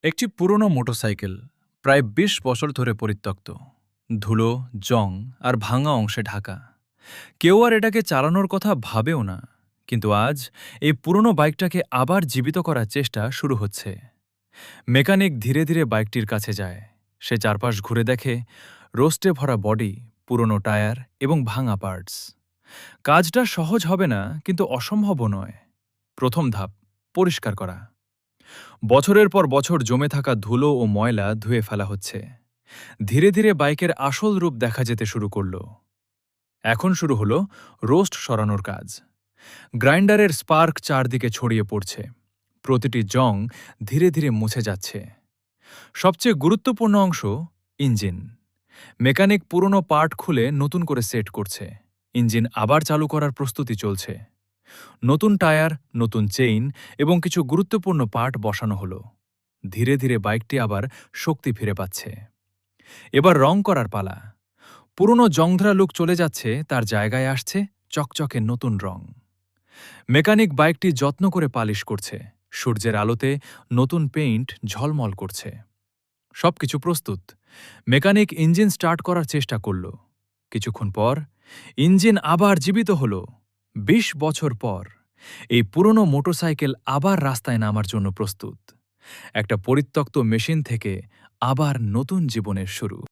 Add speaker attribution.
Speaker 1: একটি পুরনো মোটরসাইকেল প্রায় ২০ বছর ধরে পরিত্যক্ত, ধুলো, জং আর ভাঙা অংশে ঢাকা। কেউ আর এটাকে চালানোর কথা ভাবেও না। কিন্তু আজ এই পুরনো বাইকটাকে আবার জীবিত করার চেষ্টা শুরু হচ্ছে। মেকানিক ধীরে ধীরে বাইকটির কাছে যায়। সে চারপাশ ঘুরে দেখে রোস্টে ভরা বডি, পুরনো টায়ার এবং ভাঙা পার্টস। কাজটা সহজ হবে না, কিন্তু অসম্ভবও নয়। প্রথম ধাপ, পরিষ্কার করা। বছরের পর বছর জমে থাকা ধুলো ও ময়লা ধুয়ে ফেলা হচ্ছে। ধীরে ধীরে বাইকের আসল রূপ দেখা যেতে শুরু করল। এখন শুরু হলো রোস্ট সরানোর কাজ। গ্রাইন্ডারের স্পার্ক চারদিকে ছড়িয়ে পড়ছে। প্রতিটি জং ধীরে ধীরে মুছে যাচ্ছে। সবচেয়ে গুরুত্বপূর্ণ অংশ, ইঞ্জিন। মেকানিক পুরনো পার্ট খুলে নতুন করে সেট করছে। ইঞ্জিন আবার চালু করার প্রস্তুতি চলছে। নতুন টায়ার, নতুন চেইন এবং কিছু গুরুত্বপূর্ণ পার্ট বসানো হলো। ধীরে ধীরে বাইকটি আবার শক্তি ফিরে পাচ্ছে। এবার রং করার পালা। পুরনো জংধরা লুক চলে যাচ্ছে, তার জায়গায় আসছে চকচকে নতুন রং। মেকানিক বাইকটি যত্ন করে পালিশ করছে। সূর্যের আলোতে নতুন পেইন্ট ঝলমল করছে। সবকিছু প্রস্তুত। মেকানিক ইঞ্জিন স্টার্ট করার চেষ্টা করল। কিছুক্ষণ পর ইঞ্জিন আবার জীবিত হল। ২০ বছর পর এই পুরনো মোটরসাইকেল আবার রাস্তায় নামার জন্য প্রস্তুত। একটা পরিত্যক্ত মেশিন থেকে আবার নতুন জীবনের শুরু।